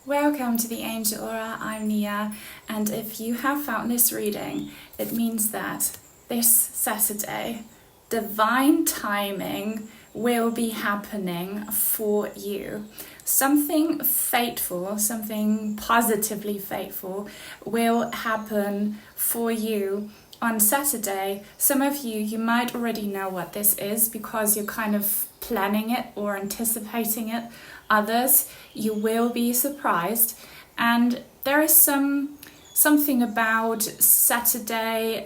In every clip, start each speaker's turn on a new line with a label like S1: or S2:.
S1: Welcome to the Angel Aura. I'm Nia, and if you have found this reading, it means that this Saturday, divine timing will be happening for you. Something fateful, something positively fateful will happen for you on Saturday. Some of you might already know what this is because you're kind of planning it or anticipating it. Others, you will be surprised, and there is something about Saturday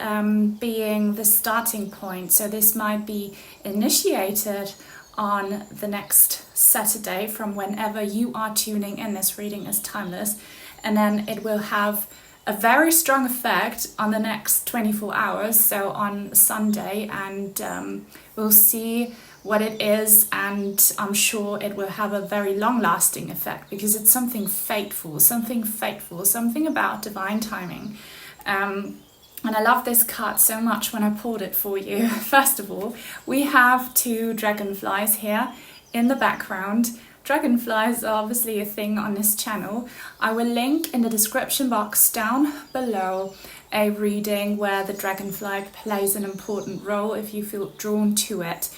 S1: being the starting point. So this might be initiated on the next Saturday from whenever you are tuning in. This reading is timeless, and then it will have a very strong effect on the next 24 hours, so on Sunday, and we'll see what it is, and I'm sure it will have a very long-lasting effect because it's something fateful, something about divine timing. And I love this card so much when I pulled it for you. First of all, we have two dragonflies here in the background. Dragonflies are obviously a thing on this channel. I will link in the description box down below a reading where the dragonfly plays an important role if you feel drawn to it.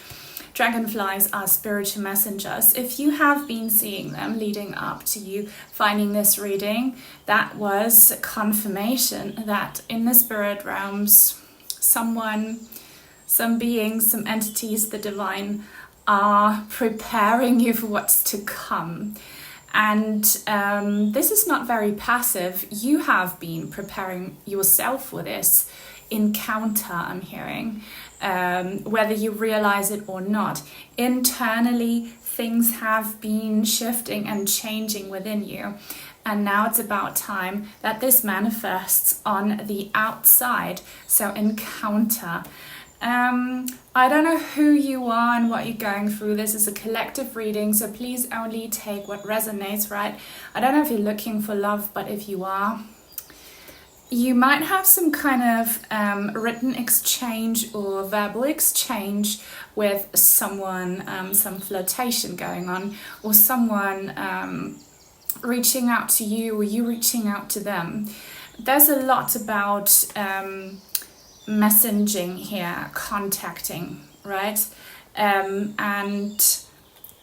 S1: Dragonflies are spiritual messengers. If you have been seeing them leading up to you finding this reading, that was confirmation that in the spirit realms, someone, some beings, some entities, the divine, are preparing you for what's to come. And this is not very passive. You have been preparing yourself for this encounter, I'm hearing, whether you realize it or not. Internally, things have been shifting and changing within you, and now it's about time that this manifests on the outside. So encounter. I don't know who you are and what you're going through. This is a collective reading, so please only take what resonates, right? I don't know if you're looking for love, but if you are, you might have some kind of written exchange or verbal exchange with someone, some flirtation going on, or someone reaching out to you or you reaching out to them. There's a lot about messaging here, contacting, right? And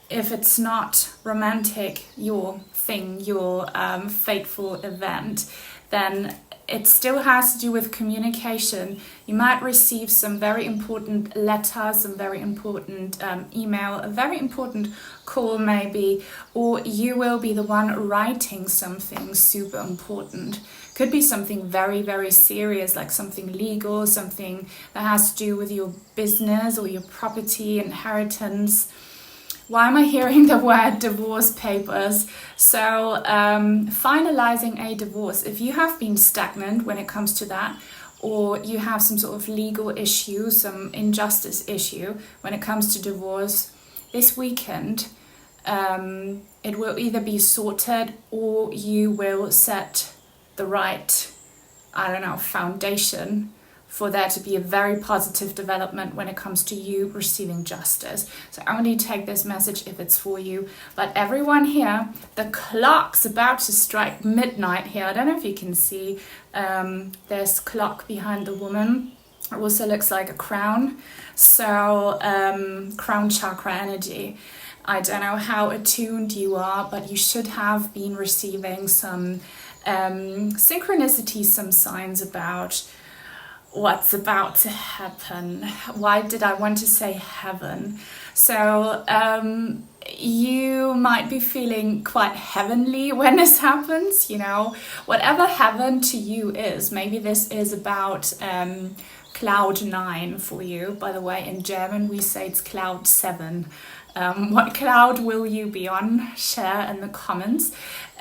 S1: if it's not romantic, your thing, your fateful event, then it still has to do with communication. You might receive some very important letters, some very important email, a very important call maybe, or you will be the one writing something super important. Could be something very, very serious, like something legal, something that has to do with your business or your property, inheritance. Why am I hearing the word divorce papers? So finalizing a divorce. If you have been stagnant when it comes to that, or you have some sort of legal issue, some injustice issue when it comes to divorce, this weekend it will either be sorted or you will set the right, I don't know, foundation for there to be a very positive development when it comes to you receiving justice. So only take this message if it's for you. But everyone here, the clock's about to strike midnight here. I don't know if you can see, there's clock behind the woman. It also looks like a crown. So crown chakra energy. I don't know how attuned you are, but you should have been receiving some synchronicity, some signs about what's about to happen. Why did I want to say heaven? So you might be feeling quite heavenly when this happens, you know, whatever heaven to you is. Maybe this is about cloud 9 for you. By the way, in German we say it's cloud 7. What cloud will you be on? Share in the comments.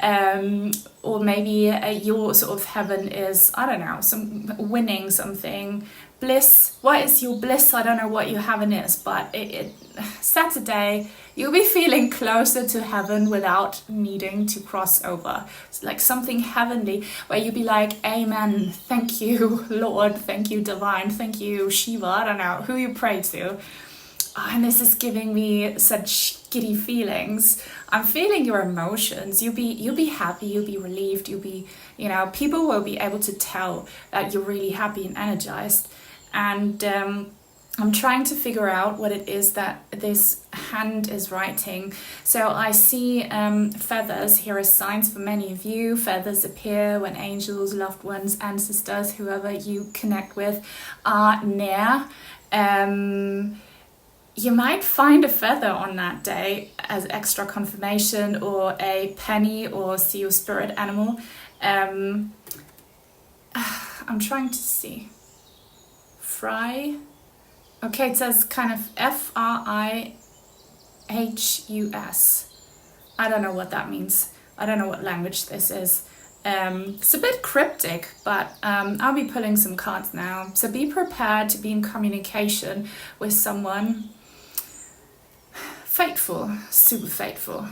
S1: Or maybe your sort of heaven is, I don't know, some winning something, bliss. What is your bliss? I don't know what your heaven is, but Saturday you'll be feeling closer to heaven without needing to cross over. It's like something heavenly where you'll be like, amen, thank you Lord, thank you divine, thank you Shiva, I don't know who you pray to. and this is giving me such giddy feelings. I'm feeling your emotions. You'll be happy, you'll be relieved, you'll be, you know, people will be able to tell that you're really happy and energized. And I'm trying to figure out what it is that this hand is writing. So I see feathers. Here are signs for many of you. Feathers appear when angels, loved ones, ancestors, whoever you connect with are near. You might find a feather on that day as extra confirmation, or a penny, or see your spirit animal. I'm trying to see. Fry. Okay, it says kind of Frihus. I don't know what that means. I don't know what language this is. It's a bit cryptic, but I'll be pulling some cards now. So be prepared to be in communication with someone faithful, super faithful.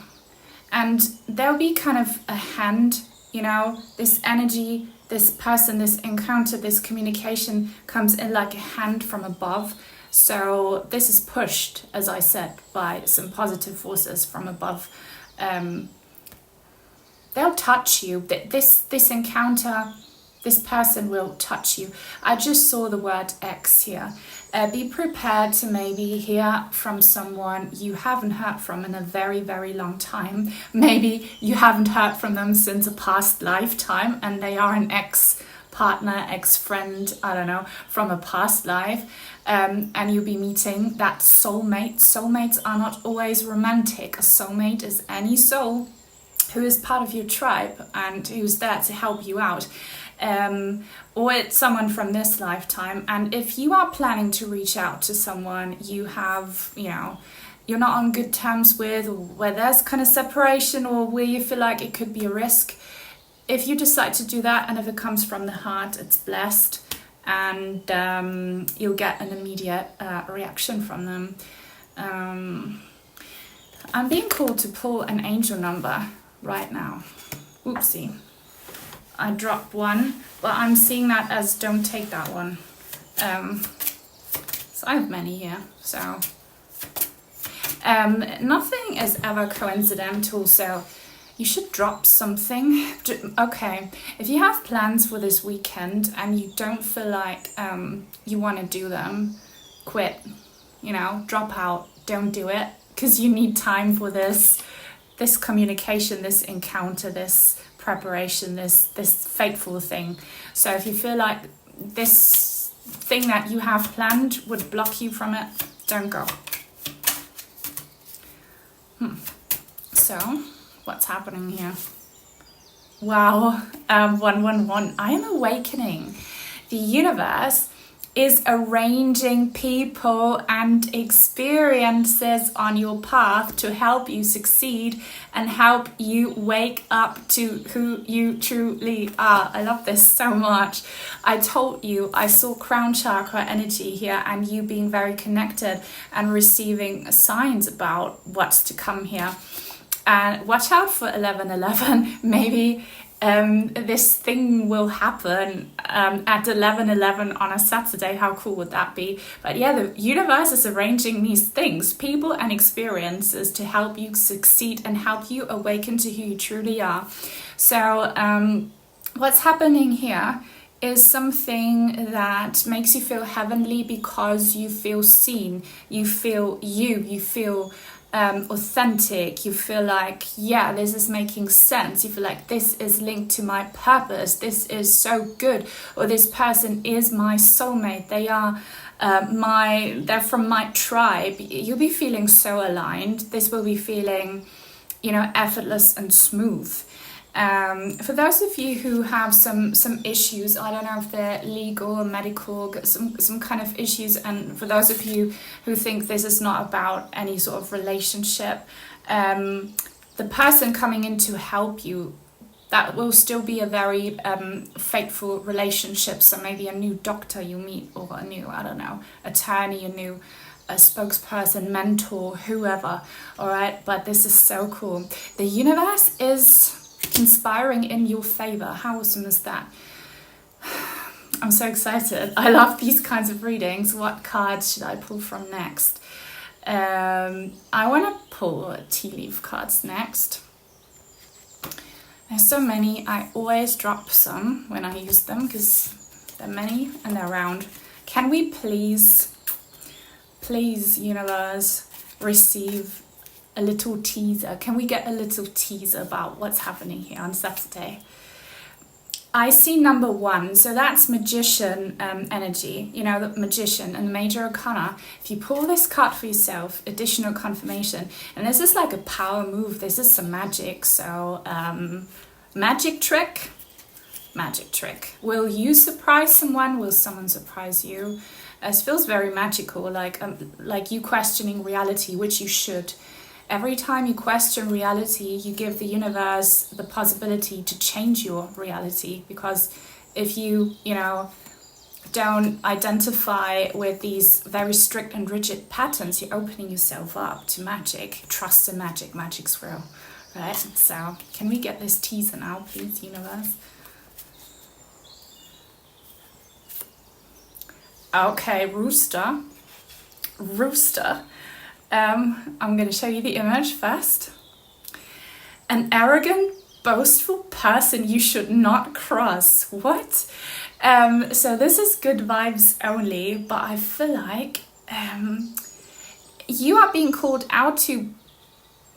S1: And there'll be kind of a hand, you know, this energy, this person, this encounter, this communication comes in like a hand from above. So this is pushed, as I said, by some positive forces from above. They'll touch you. This encounter, this person will touch you. I just saw the word X here. Be prepared to maybe hear from someone you haven't heard from in a very, very long time. Maybe you haven't heard from them since a past lifetime, and they are an ex-partner, ex-friend, I don't know, from a past life. And you'll be meeting that soulmate. Soulmates are not always romantic. A soulmate is any soul who is part of your tribe and who's there to help you out. Or it's someone from this lifetime. And if you are planning to reach out to someone you have, you know, you're not on good terms with, or where there's kind of separation, or where you feel like it could be a risk, if you decide to do that, and if it comes from the heart, it's blessed. And you'll get an immediate reaction from them. I'm being called to pull an angel number right now. Oopsie. I dropped one, but I'm seeing that as don't take that one. So I have many here, so. Nothing is ever coincidental, so you should drop something. Okay, if you have plans for this weekend and you don't feel like you want to do them, quit, you know, drop out, don't do it, because you need time for this communication, this encounter, this preparation, this fateful thing. So if you feel like this thing that you have planned would block you from it, don't go. So what's happening here? Wow, 111. I am awakening. The universe is arranging people and experiences on your path to help you succeed and help you wake up to who you truly are. I love this so much. I told you I saw crown chakra energy here, and you being very connected and receiving signs about what's to come here. And watch out for 1111. Maybe this thing will happen at 11:11 on a Saturday. How cool would that be? But yeah, the universe is arranging these things, people and experiences, to help you succeed and help you awaken to who you truly are. So what's happening here is something that makes you feel heavenly, because you feel seen, you feel you feel authentic, you feel like, yeah, this is making sense, you feel like this is linked to my purpose, this is so good, or this person is my soulmate, they are they're from my tribe. You'll be feeling so aligned. This will be feeling, you know, effortless and smooth. For those of you who have some issues, I don't know if they're legal or medical, some kind of issues, and for those of you who think this is not about any sort of relationship, the person coming in to help you, that will still be a very faithful relationship. So maybe a new doctor you meet, or a new, I don't know, attorney, a spokesperson, mentor, whoever. All right, but this is so cool. The universe is conspiring in your favor. How awesome is that? I'm so excited. I love these kinds of readings. What cards should I pull from next? I want to pull tea leaf cards next. There's so many, I always drop some when I use them because there are many and they're round. Can we please, universe, receive a little teaser? Can we get a little teaser about what's happening here on Saturday? I see number 1, so that's magician energy, the magician and the major arcana. If you pull this card for yourself, additional confirmation, and this is like a power move, this is some magic, so magic trick. Will you surprise someone? Will someone surprise you? It feels very magical, like you questioning reality, which you should. Every time you question reality, you give the universe the possibility to change your reality, because if you, don't identify with these very strict and rigid patterns, you're opening yourself up to magic. Trust in magic, magic's real, right? So can we get this teaser now, please, universe? Okay, rooster. I'm going to show you the image first. An arrogant, boastful person you should not cross. What? So this is good vibes only, but I feel like you are being called out to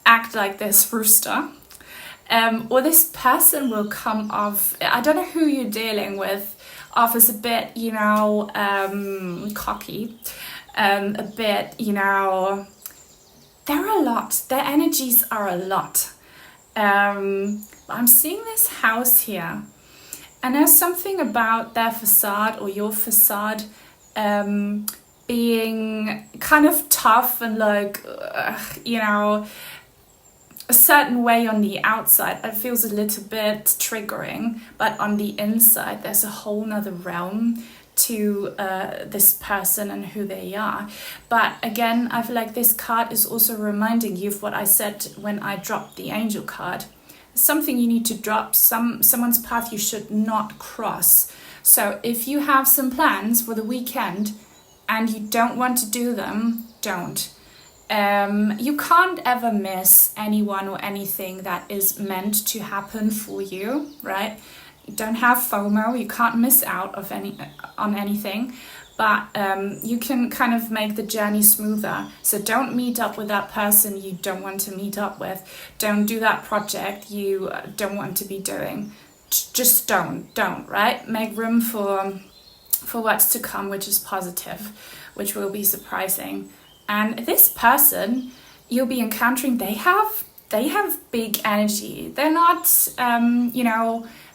S1: act like this, rooster. Or this person will come off, I don't know who you're dealing with, off as a bit, cocky, a bit, they're a lot. Their energies are a lot. I'm seeing this house here, and there's something about their facade or your facade being kind of tough and a certain way on the outside. It feels a little bit triggering, but on the inside there's a whole nother realm to this person and who they are. But again, I feel like this card is also reminding you of what I said when I dropped the angel card. Something you need to drop, someone's path you should not cross. So if you have some plans for the weekend and you don't want to do them, don't. You can't ever miss anyone or anything that is meant to happen for you, right? You don't have FOMO, you can't miss out on anything, but you can kind of make the journey smoother. So don't meet up with that person you don't want to meet up with. Don't do that project you don't want to be doing. Just don't, right? Make room for what's to come, which is positive, which will be surprising. And this person you'll be encountering, they have big energy. They're not,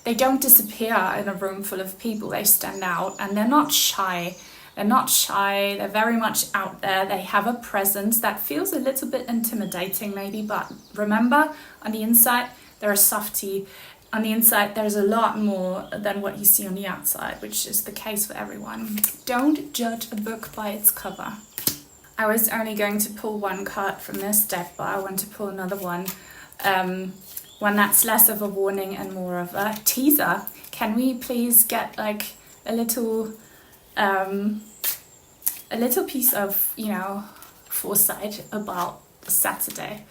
S1: they don't disappear in a room full of people. They stand out, and they're not shy. They're very much out there. They have a presence that feels a little bit intimidating maybe, but remember, on the inside, they're a softie. On the inside, there's a lot more than what you see on the outside, which is the case for everyone. Don't judge a book by its cover. I was only going to pull one card from this deck, but I want to pull another one. One that's less of a warning and more of a teaser. Can we please get like a little piece of, foresight about Saturday?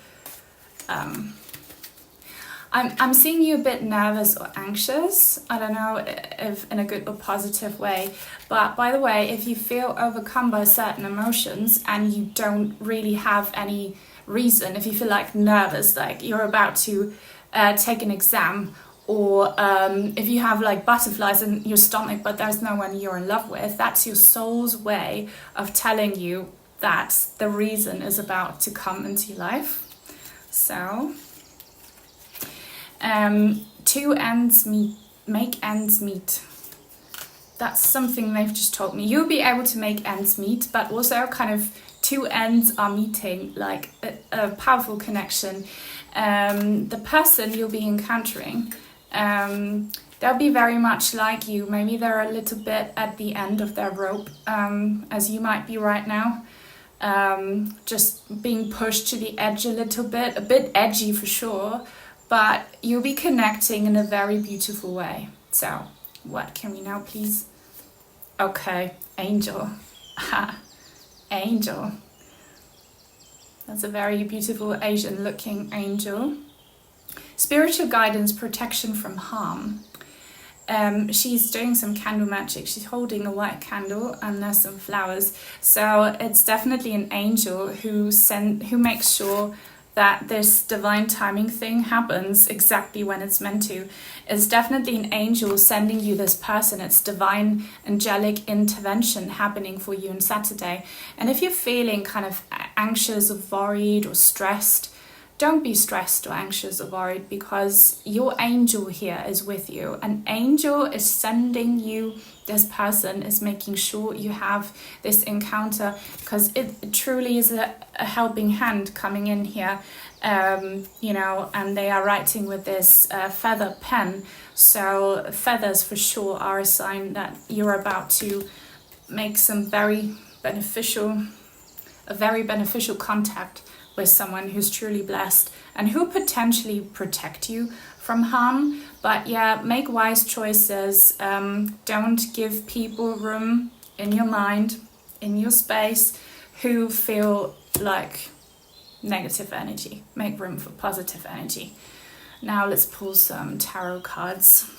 S1: I'm seeing you a bit nervous or anxious. I don't know if in a good or positive way. But by the way, if you feel overcome by certain emotions and you don't really have any reason, if you feel like nervous, like you're about to take an exam, or if you have like butterflies in your stomach but there's no one you're in love with, that's your soul's way of telling you that the reason is about to come into your life. So... two ends meet, make ends meet. That's something they've just told me. You'll be able to make ends meet, but also kind of two ends are meeting, like a powerful connection. The person you'll be encountering, they'll be very much like you. Maybe they're a little bit at the end of their rope, as you might be right now. Just being pushed to the edge a little bit, a bit edgy for sure. But you'll be connecting in a very beautiful way. So, what can we now please? Okay, angel. Angel. That's a very beautiful Asian looking angel. Spiritual guidance, protection from harm. She's doing some candle magic. She's holding a white candle and there's some flowers. So it's definitely an angel who makes sure that this divine timing thing happens exactly when it's meant to. It's definitely an angel sending you this person. It's divine angelic intervention happening for you on Saturday. And if you're feeling kind of anxious or worried or stressed, don't be stressed or anxious or worried, because your angel here is with you. An angel is sending you this person, is making sure you have this encounter, because it truly is a helping hand coming in here, you know, and they are writing with this feather pen. So feathers for sure are a sign that you're about to make some very beneficial contact with someone who's truly blessed and who potentially protect you from harm. But yeah, make wise choices. Don't give people room in your mind, in your space, who feel like negative energy. Make room for positive energy. Now let's pull some tarot cards.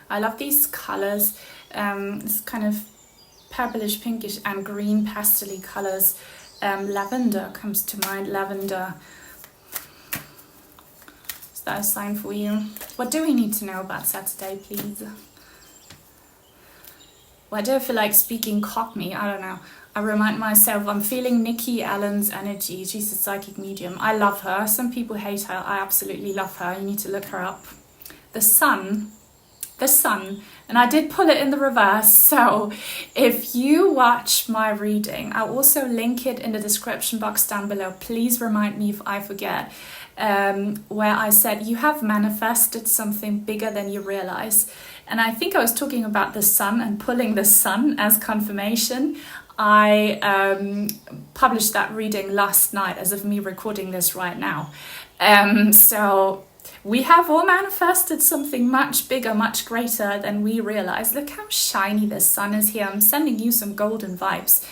S1: I love these colors. It's kind of purplish, pinkish and green pastel colors. Lavender comes to mind. Lavender. Is that a sign for you? What do we need to know about Saturday, please? Well, I don't feel like speaking Cockney. I don't know. I remind myself, I'm feeling Nikki Allen's energy. She's a psychic medium. I love her. Some people hate her. I absolutely love her. You need to look her up. The sun, and I did pull it in the reverse, so if you watch my reading, I'll also link it in the description box down below. Please remind me if I forget, where I said you have manifested something bigger than you realize. And I think I was talking about the sun and pulling the sun as confirmation. I published that reading last night as of me recording this right now. So we have all manifested something much bigger, much greater than we realize. Look how shiny the sun is here. I'm sending you some golden vibes.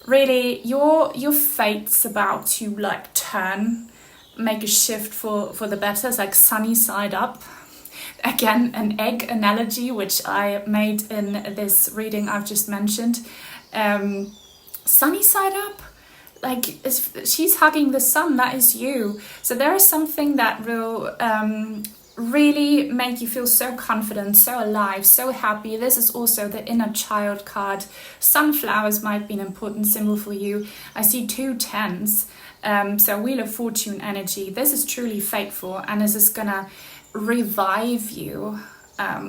S1: Really, your fate's about to like turn, make a shift for the better. It's like sunny side up. Again, an egg analogy, which I made in this reading I've just mentioned. Sunny side up. Like, she's hugging the sun, that is you. So there is something that will really make you feel so confident, so alive, so happy. This is also the inner child card. Sunflowers might be an important symbol for you. I see 2 10s, so Wheel of Fortune energy. This is truly fateful, and this is gonna revive you.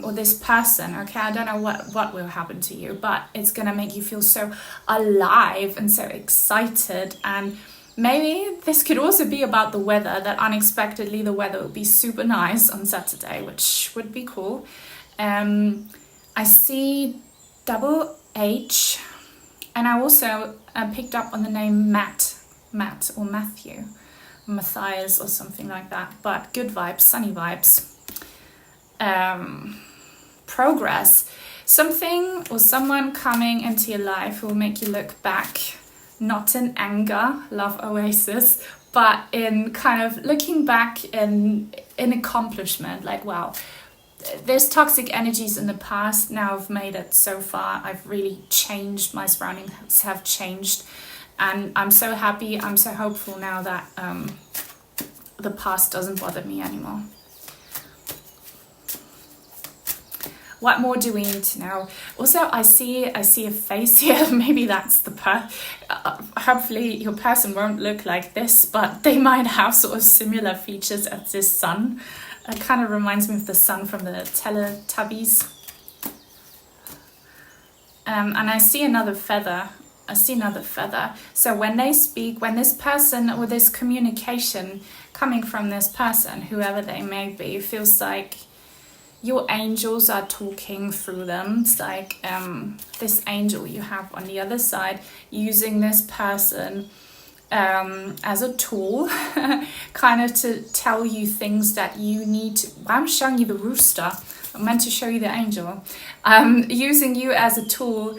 S1: Or this person, okay, I don't know what will happen to you, but it's gonna make you feel so alive and so excited. And maybe this could also be about the weather, that unexpectedly the weather will be super nice on Saturday, which would be cool. I see double H, and I also picked up on the name Matt or Matthew, Matthias or something like that, but good vibes, sunny vibes. Progress, something or someone coming into your life will make you look back, not in anger, love oasis, but in kind of looking back in accomplishment, like, wow, there's toxic energies in the past, now I've made it so far, I've really changed, my surroundings have changed, and I'm so happy, I'm so hopeful now that the past doesn't bother me anymore. What more do we need to know? Also, I see a face here. Maybe that's the hopefully your person won't look like this, but they might have sort of similar features as this sun. It kind of reminds me of the sun from the Teletubbies. And I see another feather. So when they speak, when this person or this communication coming from this person, whoever they may be, feels like your angels are talking through them. It's like this angel you have on the other side using this person as a tool, kind of to tell you things that you need to. I'm showing you the rooster. I'm meant to show you the angel. Using you as a tool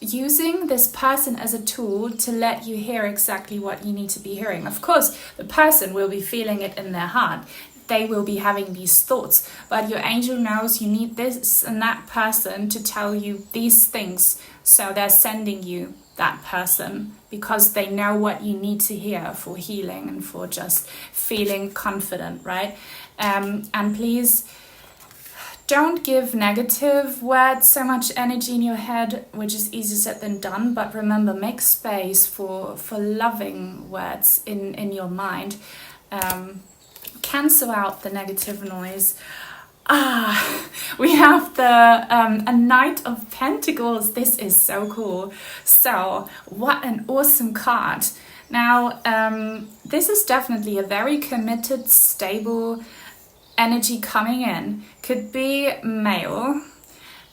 S1: using this person as a tool to let you hear exactly what you need to be hearing. Of course, the person will be feeling it in their heart. They will be having these thoughts, but your angel knows you need this and that person to tell you these things. So they're sending you that person because they know what you need to hear for healing and for just feeling confident, right? And please don't give negative words so much energy in your head, which is easier said than done. But remember, make space for loving words in your mind. Cancel out the negative noise. We have the a Knight of Pentacles. This is so cool. So what an awesome card. Now, this is definitely a very committed, stable energy coming in. Could be male,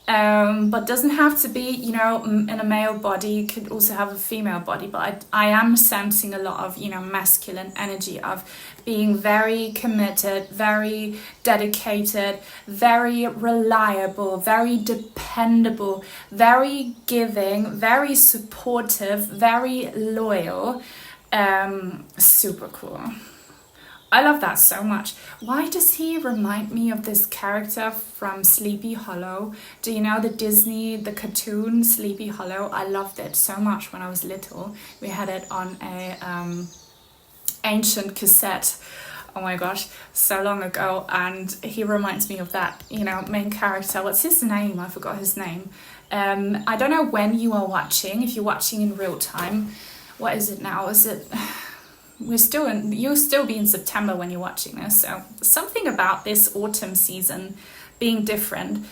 S1: but doesn't have to be, you know, in a male body. Could also have a female body, but I am sensing a lot of, you know, masculine energy of being very committed, very dedicated, very reliable, very dependable, very giving, very supportive, very loyal. Super cool. I love that so much. Why does he remind me of this character from Sleepy Hollow? Do you know the cartoon Sleepy Hollow? I loved it so much when I was little. We had it on a ancient cassette. Oh my gosh, so long ago. And he reminds me of that, you know, main character. What's his name? I forgot his name. I don't know when you are watching. If you're watching in real time, what is it now? Is it... you'll still be in September when you're watching this, so something about this autumn season being different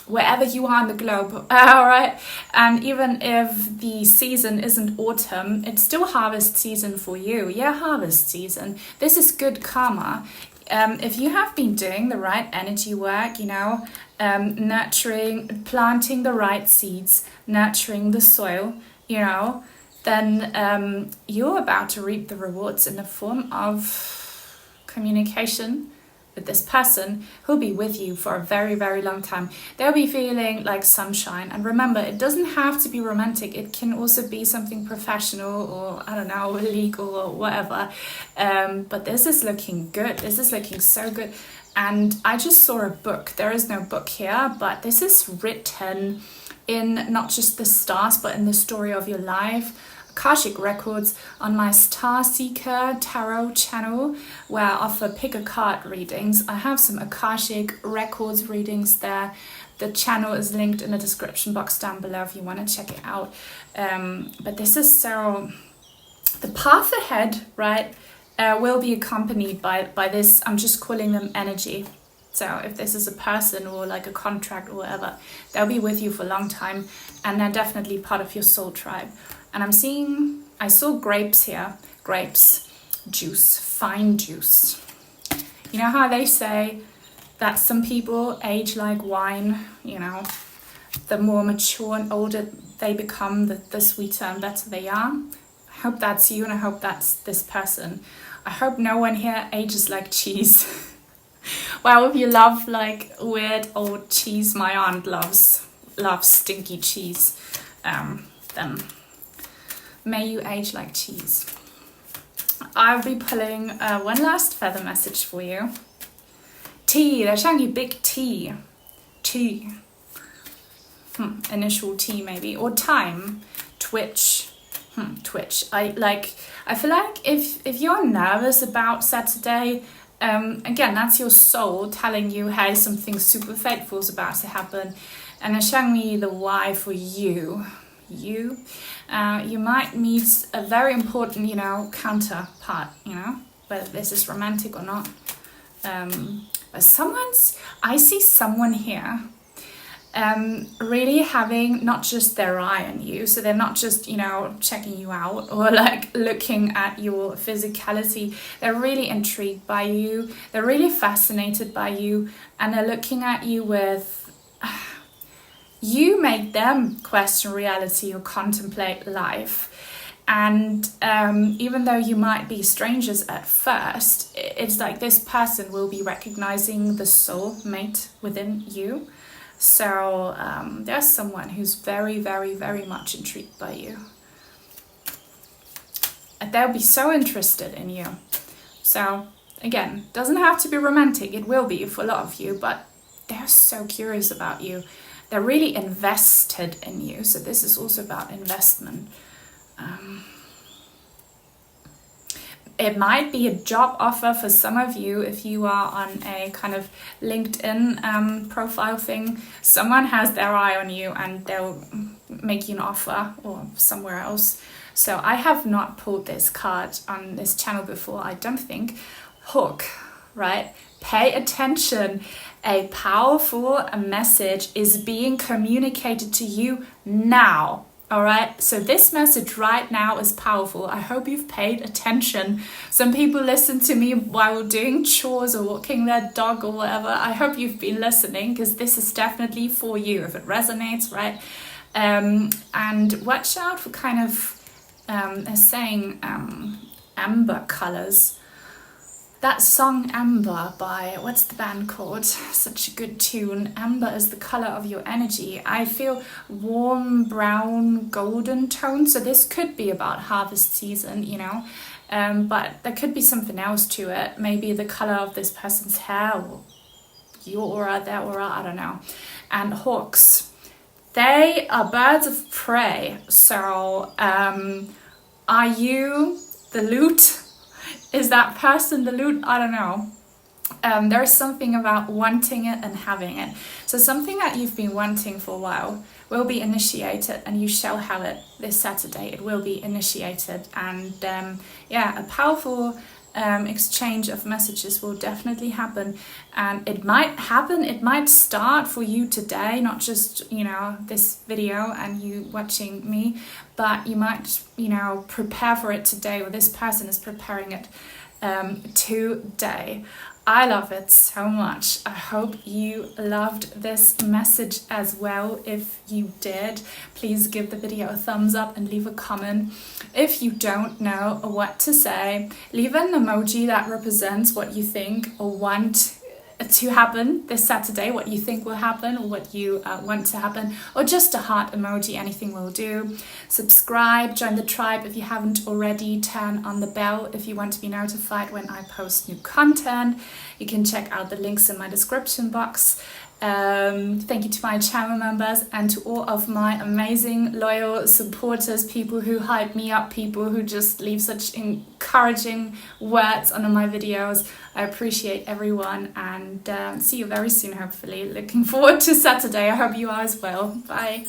S1: wherever you are on the globe. All right, and even if the season isn't autumn, it's still harvest season for you. Yeah, harvest season. This is good karma. If you have been doing the right energy work, you know, nurturing, planting the right seeds, nurturing the soil, you know, then you're about to reap the rewards in the form of communication with this person who'll be with you for a very, very long time. They'll be feeling like sunshine. And remember, it doesn't have to be romantic. It can also be something professional or, I don't know, legal or whatever. But this is looking good. This is looking so good. And I just saw a book. There is no book here, but this is written in not just the stars, but in the story of your life. Akashic Records on my Star Seeker Tarot channel, where I offer pick a card readings. I have some Akashic Records readings there. The channel is linked in the description box down below if you want to check it out. But this is so... The path ahead, right, will be accompanied by this. I'm just calling them energy. So if this is a person or like a contract or whatever, they'll be with you for a long time, and they're definitely part of your soul tribe. And I saw grapes here. Grapes, juice, fine juice. You know how they say that some people age like wine, you know, the more mature and older they become, the sweeter and better they are. I hope that's you, and I hope that's this person. I hope no one here ages like cheese. Well, if you love like weird old cheese, my aunt loves stinky cheese, then may you age like cheese. I'll be pulling one last feather message for you. T, they're showing you big T. T. Initial T maybe, or time. Twitch. Twitch. I feel like if you're nervous about Saturday, again, that's your soul telling you, hey, something super fateful is about to happen. And they're showing me the Y for you. You might meet a very important, you know, counterpart, you know, whether this is romantic or not. But I see someone here really having not just their eye on you, so they're not just, you know, checking you out or like looking at your physicality. They're really intrigued by you, they're really fascinated by you, and they're looking at you with you make them question reality or contemplate life. And even though you might be strangers at first, it's like this person will be recognizing the soul mate within you. So there's someone who's very, very, very much intrigued by you. And they'll be so interested in you. So again, doesn't have to be romantic. It will be for a lot of you, but they're so curious about you. They're really invested in you. So this is also about investment. It might be a job offer for some of you if you are on a kind of LinkedIn profile thing. Someone has their eye on you and they'll make you an offer, or somewhere else. So I have not pulled this card on this channel before, I don't think. Hook, right? Pay attention. A powerful message is being communicated to you now. All right, so this message right now is powerful. I hope you've paid attention. Some people listen to me while doing chores or walking their dog or whatever. I hope you've been listening, because this is definitely for you if it resonates, right? And watch out for kind of saying amber colors. That song Amber by, what's the band called? Such a good tune. Amber is the color of your energy. I feel warm, brown, golden tones. So this could be about harvest season, you know. But there could be something else to it. Maybe the color of this person's hair, or your aura, their aura, I don't know. And hawks. They are birds of prey. So are you the loot? Is that person the loot? I don't know. There's something about wanting it and having it. So something that you've been wanting for a while will be initiated, and you shall have it this Saturday. It will be initiated, and yeah, a powerful exchange of messages will definitely happen. And it might happen, it might start for you today, not just, you know, this video and you watching me, but you might, you know, prepare for it today, or this person is preparing it today. I love it so much. I hope you loved this message as well. If you did, please give the video a thumbs up and leave a comment. If you don't know what to say, leave an emoji that represents what you think or want to happen this Saturday, what you think will happen, or what you want to happen, or just a heart emoji, anything will do. Subscribe, join the tribe if you haven't already, turn on the bell if you want to be notified when I post new content. You can check out the links in my description box. Thank you to my channel members and to all of my amazing loyal supporters, people who hype me up, people who just leave such encouraging words under my videos. I appreciate everyone, and see you very soon, hopefully. Looking forward to Saturday. I hope you are as well. Bye.